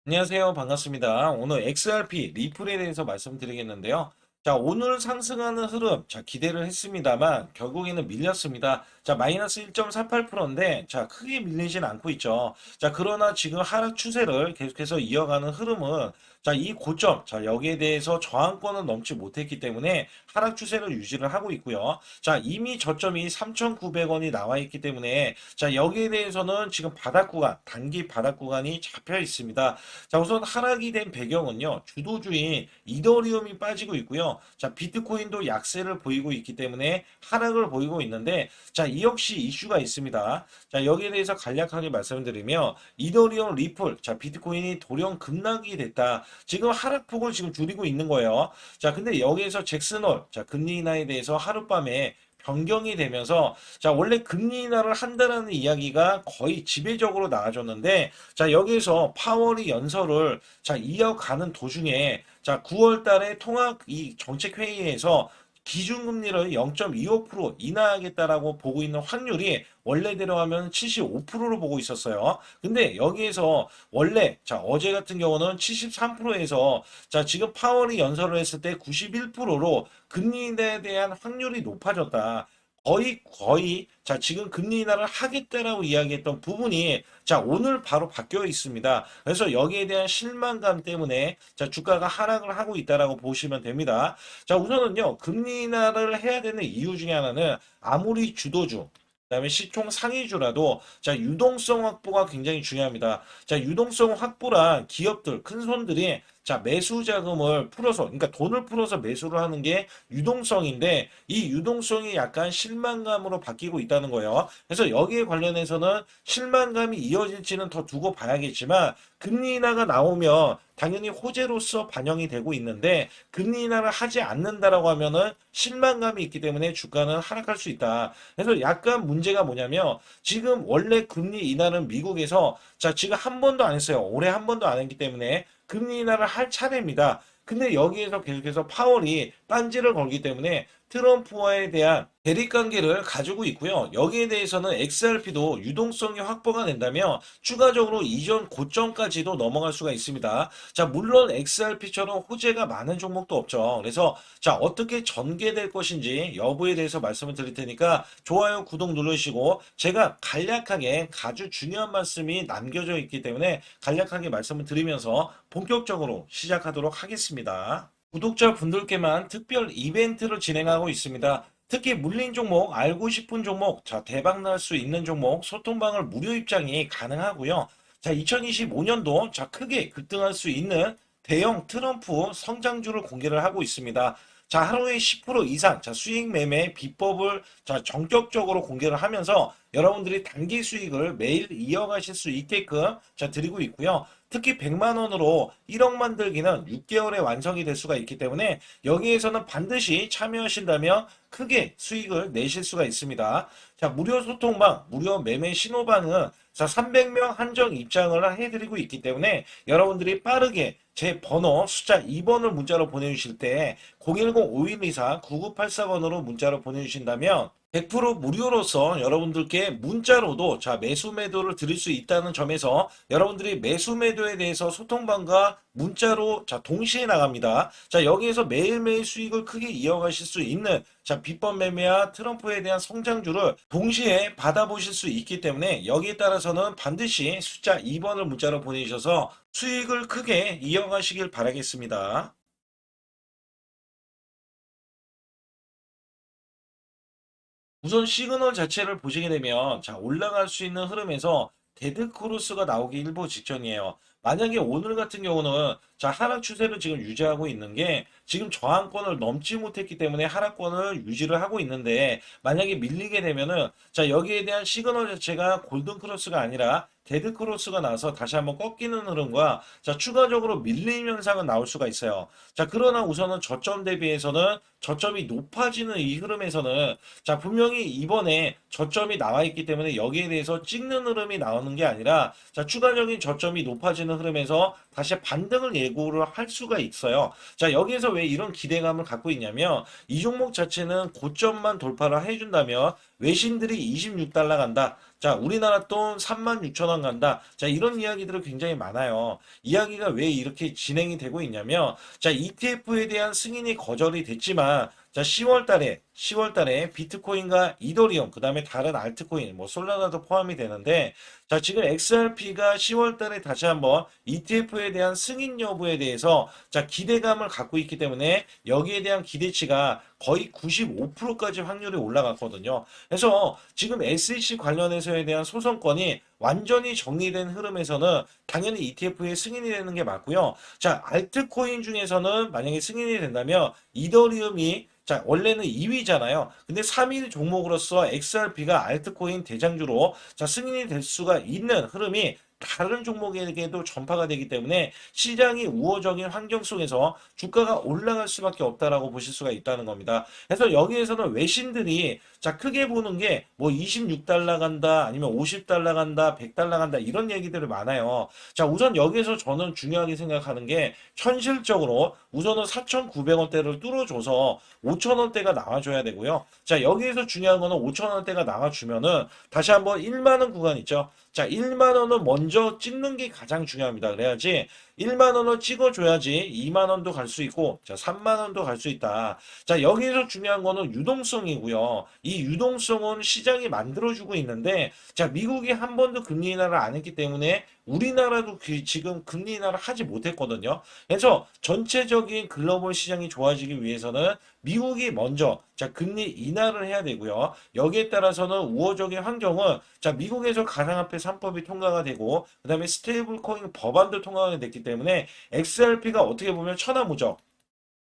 안녕하세요. 반갑습니다. 오늘 XRP 리플에 대해서 말씀드리겠는데요. 자, 오늘 상승하는 흐름, 자, 기대를 했습니다만, 결국에는 밀렸습니다. 자, 마이너스 1.48%인데, 자, 크게 밀리진 않고 있죠. 자, 그러나 지금 하락 추세를 계속해서 이어가는 흐름은, 자, 이 고점, 자, 여기에 대해서 저항권은 넘지 못했기 때문에 하락 추세를 유지를 하고 있고요. 자, 이미 저점이 3,900원이 나와 있기 때문에, 자, 여기에 대해서는 지금 바닥 구간, 단기 바닥 구간이 잡혀 있습니다. 자, 우선 하락이 된 배경은요. 주도주인 이더리움이 빠지고 있고요. 자, 비트코인도 약세를 보이고 있기 때문에 하락을 보이고 있는데, 자, 이 역시 이슈가 있습니다. 자, 여기에 대해서 간략하게 말씀드리면 이더리움 리플, 자, 비트코인이 돌연 급락이 됐다. 지금 하락폭을 지금 줄이고 있는 거예요. 자, 근데 여기에서 잭슨홀, 자, 금리 인하에 대해서 하룻밤에 변경이 되면서 자 원래 금리 인하를 한다라는 이야기가 거의 지배적으로 나와줬는데 자 여기에서 파월이 연설을 자 이어가는 도중에 자 9월 달에 통합 이 정책 회의에서 기준금리를 0.25% 인하하겠다라고 보고 있는 확률이 원래대로 하면 75%로 보고 있었어요. 근데 여기에서 원래 자 어제 같은 경우는 73%에서 자 지금 파월이 연설을 했을 때 91%로 금리 인하에 대한 확률이 높아졌다. 거의 자 지금 금리 인하를 하겠다라고 이야기했던 부분이 자 오늘 바로 바뀌어 있습니다. 그래서 여기에 대한 실망감 때문에 자 주가가 하락을 하고 있다라고 보시면 됩니다. 자 우선은요 금리 인하를 해야 되는 이유 중에 하나는 아무리 주도주 그다음에 시총 상위주라도 자 유동성 확보가 굉장히 중요합니다. 자 유동성 확보란 기업들 큰 손들이 자 매수 자금을 풀어서 그러니까 돈을 풀어서 매수를 하는 게 유동성인데 이 유동성이 약간 실망감으로 바뀌고 있다는 거예요. 그래서 여기에 관련해서는 실망감이 이어질지는 더 두고 봐야겠지만 금리 인하가 나오면 당연히 호재로서 반영이 되고 있는데 금리 인하를 하지 않는다라고 하면은 실망감이 있기 때문에 주가는 하락할 수 있다. 그래서 약간 문제가 뭐냐면 지금 원래 금리 인하는 미국에서 자 지금 한 번도 안 했어요. 올해 한 번도 안 했기 때문에 금리 인하를 할 차례입니다. 근데 여기에서 계속해서 파월이 딴지를 걸기 때문에 트럼프와에 대한 대립관계를 가지고 있고요. 여기에 대해서는 XRP도 유동성이 확보가 된다면 추가적으로 이전 고점까지도 넘어갈 수가 있습니다. 자, 물론 XRP처럼 호재가 많은 종목도 없죠. 그래서 자, 어떻게 전개될 것인지 여부에 대해서 말씀을 드릴 테니까 좋아요, 구독 누르시고 제가 간략하게 아주 중요한 말씀이 남겨져 있기 때문에 간략하게 말씀을 드리면서 본격적으로 시작하도록 하겠습니다. 구독자분들께만 특별 이벤트를 진행하고 있습니다. 특히 물린 종목, 알고 싶은 종목, 자, 대박 날 수 있는 종목, 소통방을 무료 입장이 가능하고요. 자, 2025년도 자, 크게 급등할 수 있는 대형 트럼프 성장주를 공개를 하고 있습니다. 자, 하루에 10% 이상, 자, 수익 매매 비법을 자, 전격적으로 공개를 하면서 여러분들이 단기 수익을 매일 이어가실 수 있게끔 자, 드리고 있고요. 특히 100만 원으로 1억 만들기는 6개월에 완성이 될 수가 있기 때문에 여기에서는 반드시 참여하신다면 크게 수익을 내실 수가 있습니다. 자, 무료 소통방, 무료 매매 신호방은 자, 300명 한정 입장을 해드리고 있기 때문에 여러분들이 빠르게 제 번호 숫자 2번을 문자로 보내주실 때 010-5124-9984번으로 문자로 보내주신다면 100% 무료로서 여러분들께 문자로도 자 매수 매도를 드릴 수 있다는 점에서 여러분들이 매수 매도에 대해서 소통방과 문자로 자 동시에 나갑니다. 자 여기에서 매일매일 수익을 크게 이어가실 수 있는 자 비법 매매와 트럼프에 대한 성장주를 동시에 받아보실 수 있기 때문에 여기에 따라서는 반드시 숫자 2번을 문자로 보내주셔서 수익을 크게 이어가시길 바라겠습니다. 우선 시그널 자체를 보시게 되면 자 올라갈 수 있는 흐름에서 데드 크로스가 나오기 일보 직전이에요. 만약에 오늘 같은 경우는 자 하락 추세를 지금 유지하고 있는 게 지금 저항권을 넘지 못했기 때문에 하락권을 유지를 하고 있는데 만약에 밀리게 되면은 자 여기에 대한 시그널 자체가 골든 크로스가 아니라 데드 크로스가 나서 다시 한번 꺾이는 흐름과 자 추가적으로 밀림 현상은 나올 수가 있어요. 자 그러나 우선은 저점 대비해서는 저점이 높아지는 이 흐름에서는 자 분명히 이번에 저점이 나와 있기 때문에 여기에 대해서 찍는 흐름이 나오는 게 아니라 자 추가적인 저점이 높아지는 흐름에서 다시 반등을 예고를 할 수가 있어요. 자 여기에서 왜 이런 기대감을 갖고 있냐면 이 종목 자체는 고점만 돌파를 해준다면 외신들이 26달러 간다. 자, 우리나라 돈 36,000원 간다. 자, 이런 이야기들이 굉장히 많아요. 이야기가 왜 이렇게 진행이 되고 있냐면, 자, ETF에 대한 승인이 거절이 됐지만, 자, 10월 달에 비트코인과 이더리움, 그 다음에 다른 알트코인, 뭐 솔라나도 포함이 되는데, 자, 지금 XRP가 10월 달에 다시 한번 ETF에 대한 승인 여부에 대해서 자, 기대감을 갖고 있기 때문에 여기에 대한 기대치가 거의 95%까지 확률이 올라갔거든요. 그래서 지금 SEC 관련해서에 대한 소송권이 완전히 정리된 흐름에서는 당연히 ETF에 승인이 되는 게 맞고요. 자, 알트코인 중에서는 만약에 승인이 된다면 이더리움이 자, 원래는 2위잖아요. 근데 3위 종목으로서 XRP가 알트코인 대장주로 자, 승인이 될 수가 있는 흐름이 다른 종목에게도 전파가 되기 때문에 시장이 우호적인 환경 속에서 주가가 올라갈 수밖에 없다라고 보실 수가 있다는 겁니다. 그래서 여기에서는 외신들이 자, 크게 보는 게 뭐 26달러 간다, 아니면 50달러 간다, 100달러 간다 이런 얘기들이 많아요. 자, 우선 여기에서 저는 중요하게 생각하는 게 현실적으로 우선은 4,900원대를 뚫어줘서 5,000원대가 나와줘야 되고요. 자, 여기에서 중요한 거는 5,000원대가 나와주면은 다시 한번 1만 원 구간 있죠. 자, 1만 원을 먼저 찍는 게 가장 중요합니다. 그래야지 1만 원을 찍어줘야지 2만 원도 갈 수 있고, 자, 3만 원도 갈 수 있다. 자, 여기에서 중요한 거는 유동성이고요. 이 유동성은 시장이 만들어주고 있는데, 자, 미국이 한 번도 금리 인하를 안 했기 때문에 우리나라도 지금 금리 인하를 하지 못했거든요. 그래서 전체적인 글로벌 시장이 좋아지기 위해서는 미국이 먼저 자, 금리 인하를 해야 되고요. 여기에 따라서는 우호적인 환경은 자, 미국에서 가상화폐 3법이 통과가 되고 그다음에 스테이블 코인 법안도 통과가 됐기 때문에 XRP가 어떻게 보면 천하무적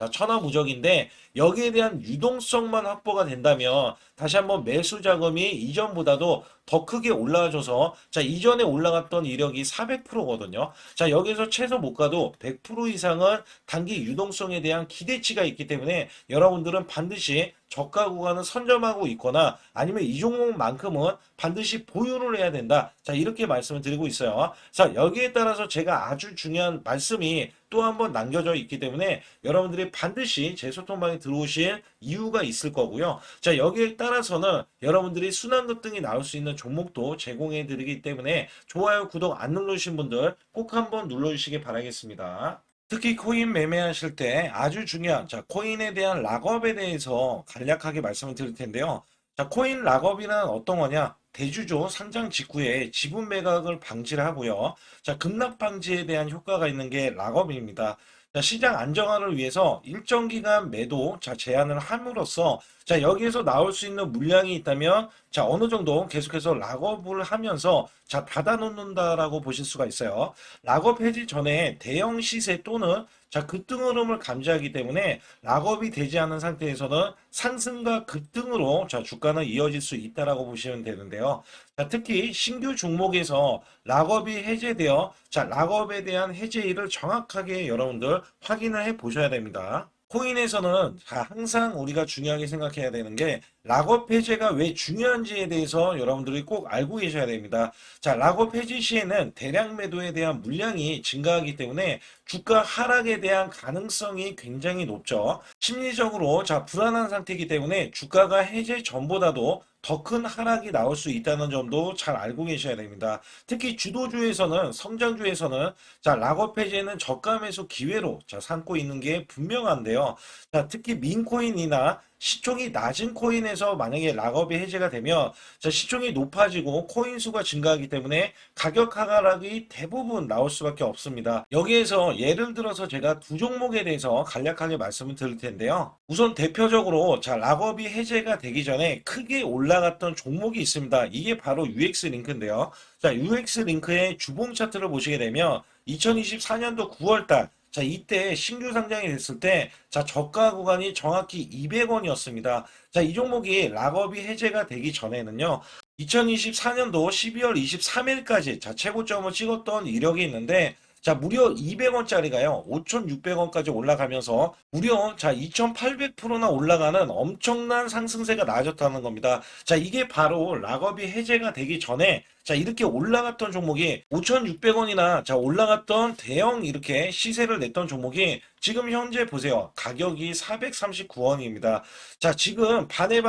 자, 천하무적인데 여기에 대한 유동성만 확보가 된다면 다시 한번 매수 자금이 이전보다도 더 크게 올라와줘서 자, 이전에 올라갔던 이력이 400%거든요. 자, 여기서 최소 못 가도 100% 이상은 단기 유동성에 대한 기대치가 있기 때문에 여러분들은 반드시 저가 구간을 선점하고 있거나 아니면 이 종목만큼은 반드시 보유를 해야 된다. 자, 이렇게 말씀을 드리고 있어요. 자, 여기에 따라서 제가 아주 중요한 말씀이 또 한 번 남겨져 있기 때문에 여러분들이 반드시 제 소통방에 들어오실 이유가 있을 거고요. 자, 여기에 따라서는 여러분들이 순환 급등이 나올 수 있는 종목도 제공해 드리기 때문에 좋아요, 구독 안 누르신 분들 꼭 한번 눌러주시기 바라겠습니다. 특히 코인 매매하실 때 아주 중요한 자, 코인에 대한 락업에 대해서 간략하게 말씀을 드릴 텐데요. 자, 코인 락업이란 어떤 거냐? 대주주 상장 직후에 지분 매각을 방지를 하고요. 자, 급락 방지에 대한 효과가 있는 게 락업입니다. 자, 시장 안정화를 위해서 일정 기간 매도 자, 제한을 함으로써 자, 여기에서 나올 수 있는 물량이 있다면 자, 어느 정도 계속해서 락업을 하면서 자, 닫아놓는다라고 보실 수가 있어요. 락업 해지 전에 대형 시세 또는 자, 급등 흐름을 감지하기 때문에 락업이 되지 않은 상태에서는 상승과 급등으로 자, 주가는 이어질 수 있다라고 보시면 되는데요. 자, 특히 신규 종목에서 락업이 해제되어 자, 락업에 대한 해제일을 정확하게 여러분들 확인을 해 보셔야 됩니다. 코인에서는 항상 우리가 중요하게 생각해야 되는 게 락업 해제가 왜 중요한지에 대해서 여러분들이 꼭 알고 계셔야 됩니다. 자, 락업 해제 시에는 대량 매도에 대한 물량이 증가하기 때문에 주가 하락에 대한 가능성이 굉장히 높죠. 심리적으로 자, 불안한 상태이기 때문에 주가가 해제 전보다도 더 큰 하락이 나올 수 있다는 점도 잘 알고 계셔야 됩니다. 특히 주도주에서는 성장주에서는 자, 락업 해제는 저가 매수 기회로 자, 삼고 있는 게 분명한데요. 자, 특히 민코인이나 시총이 낮은 코인에서 만약에 락업이 해제가 되면 자, 시총이 높아지고 코인 수가 증가하기 때문에 가격 하락이 대부분 나올 수밖에 없습니다. 여기에서 예를 들어서 제가 두 종목에 대해서 간략하게 말씀을 드릴 텐데요. 우선 대표적으로 자, 락업이 해제가 되기 전에 크게 올라갔던 종목이 있습니다. 이게 바로 UX링크인데요. 자, UX링크의 주봉 차트를 보시게 되면 2024년도 9월달 자, 이때 신규 상장이 됐을 때, 자, 저가 구간이 정확히 200원이었습니다. 자, 이 종목이 락업이 해제가 되기 전에는요, 2024년도 12월 23일까지 자, 최고점을 찍었던 이력이 있는데, 자, 무려 200원짜리가요, 5,600원까지 올라가면서 무려 자, 2,800%나 올라가는 엄청난 상승세가 나아졌다는 겁니다. 자, 이게 바로 락업이 해제가 되기 전에 자, 이렇게 올라갔던 종목이 5,600원이나 자, 올라갔던 대형 이렇게 시세를 냈던 종목이 지금 현재 보세요. 가격이 439원입니다. 자, 지금 반에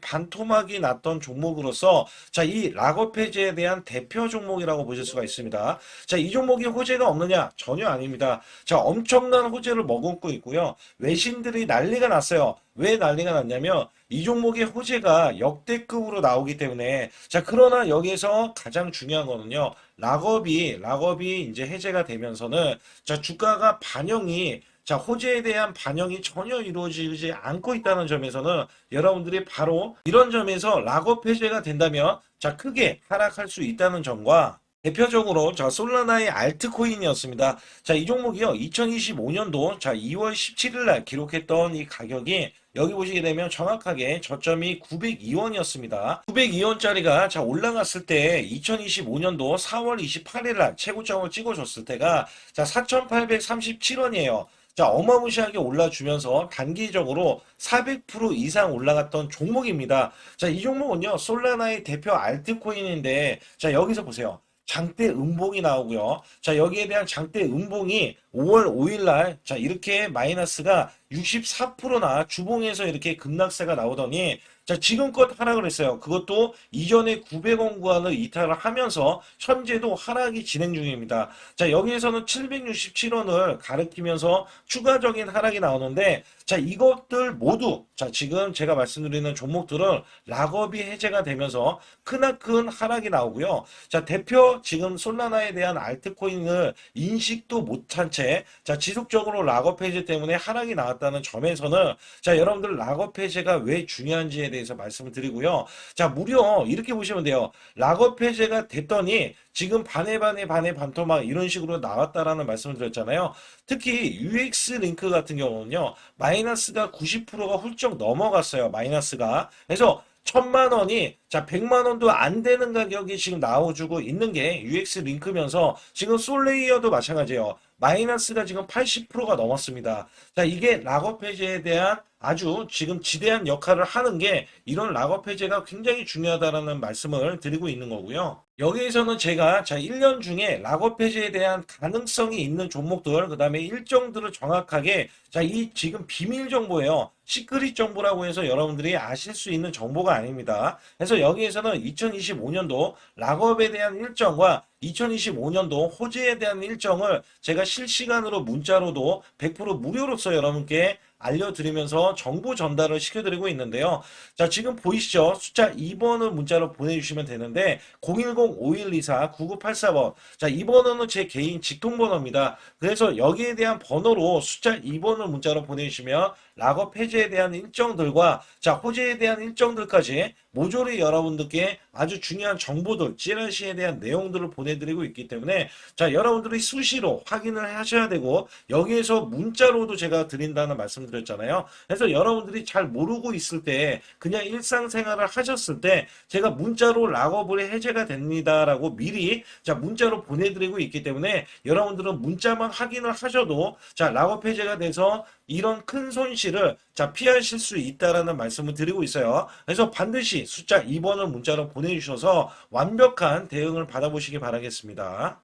반토막이 났던 종목으로서 자, 이 락업 해제에 대한 대표 종목이라고 보실 수가 있습니다. 자, 이 종목이 호재가 없느냐? 전혀 아닙니다. 자, 엄청난 호재를 머금고 있고요. 외신들이 난리가 났어요. 왜 난리가 났냐면 이 종목의 호재가 역대급으로 나오기 때문에 자, 그러나 여기에서 가장 중요한 거는요. 락업이 이제 해제가 되면서는 자, 주가가 반영이 자, 호재에 대한 반영이 전혀 이루어지지 않고 있다는 점에서는 여러분들이 바로 이런 점에서 락업 해제가 된다면 자, 크게 하락할 수 있다는 점과 대표적으로 자, 솔라나의 알트코인이었습니다. 자, 이 종목이요. 2025년도 자, 2월 17일 날 기록했던 이 가격이 여기 보시게 되면 정확하게 저점이 902원이었습니다. 902원짜리가 자, 올라갔을 때 2025년도 4월 28일 날 최고점을 찍어줬을 때가 자, 4,837원이에요. 자, 어마무시하게 올라주면서 단기적으로 400% 이상 올라갔던 종목입니다. 자, 이 종목은요, 솔라나의 대표 알트코인인데, 자, 여기서 보세요. 장대 음봉이 나오고요. 자, 여기에 대한 장대 음봉이 5월 5일 날, 자, 이렇게 마이너스가 64%나 주봉에서 이렇게 급락세가 나오더니, 자, 지금껏 하락을 했어요. 그것도 이전에 900원 구간을 이탈을 하면서 현재도 하락이 진행 중입니다. 자, 여기에서는 767원을 가리키면서 추가적인 하락이 나오는데, 자, 이것들 모두, 자, 지금 제가 말씀드리는 종목들은 락업이 해제가 되면서 크나큰 하락이 나오고요. 자, 대표 지금 솔라나에 대한 알트코인을 인식도 못한 채, 자, 지속적으로 락업 해제 때문에 하락이 나왔다는 점에서는, 자, 여러분들 락업 해제가 왜 중요한지에 대해서 말씀을 드리고요. 자, 무려 이렇게 보시면 돼요. 락업 해제가 됐더니 지금 반에 반토막 이런 식으로 나왔다라는 말씀을 드렸잖아요. 특히 UX 링크 같은 경우는요. 마이너스가 90%가 훌쩍 넘어갔어요. 마이너스가. 그래서 1,000만 원이 자 100만 원도 안 되는 가격이 지금 나와주고 있는 게 UX 링크면서 지금 솔레이어도 마찬가지예요. 마이너스가 지금 80%가 넘었습니다. 자, 이게 락업 해제에 대한 아주 지금 지대한 역할을 하는 게 이런 락업 해제가 굉장히 중요하다라는 말씀을 드리고 있는 거고요. 여기에서는 제가 자 1년 중에 락업 해제에 대한 가능성이 있는 종목들 그다음에 일정들을 정확하게 자 이 지금 비밀 정보예요. 시크릿 정보라고 해서 여러분들이 아실 수 있는 정보가 아닙니다. 그래서 여기에서는 2025년도 락업에 대한 일정과 2025년도 호재에 대한 일정을 제가 실시간으로 문자로도 100% 무료로서 여러분께 알려드리면서 정보 전달을 시켜드리고 있는데요. 자, 지금 보이시죠? 숫자 2번을 문자로 보내주시면 되는데 010-5124-9984번. 자, 이 번호는 제 개인 직통번호입니다. 그래서 여기에 대한 번호로 숫자 2번을 문자로 보내주시면 락업 해제에 대한 일정들과 자, 호재에 대한 일정들까지 모조리 여러분들께 아주 중요한 정보들, 찌라시에 대한 내용들을 보내드리고 있기 때문에 자, 여러분들이 수시로 확인을 하셔야 되고 여기에서 문자로도 제가 드린다는 말씀드렸잖아요. 그래서 여러분들이 잘 모르고 있을 때 그냥 일상생활을 하셨을 때 제가 문자로 락업을 해제가 됩니다라고 미리 자, 문자로 보내드리고 있기 때문에 여러분들은 문자만 확인을 하셔도 자, 락업 해제가 돼서 이런 큰 손실을 자, 피하실 수 있다라는 말씀을 드리고 있어요. 그래서 반드시 숫자 2번을 문자로 보내주셔서 완벽한 대응을 받아보시기 바라겠습니다.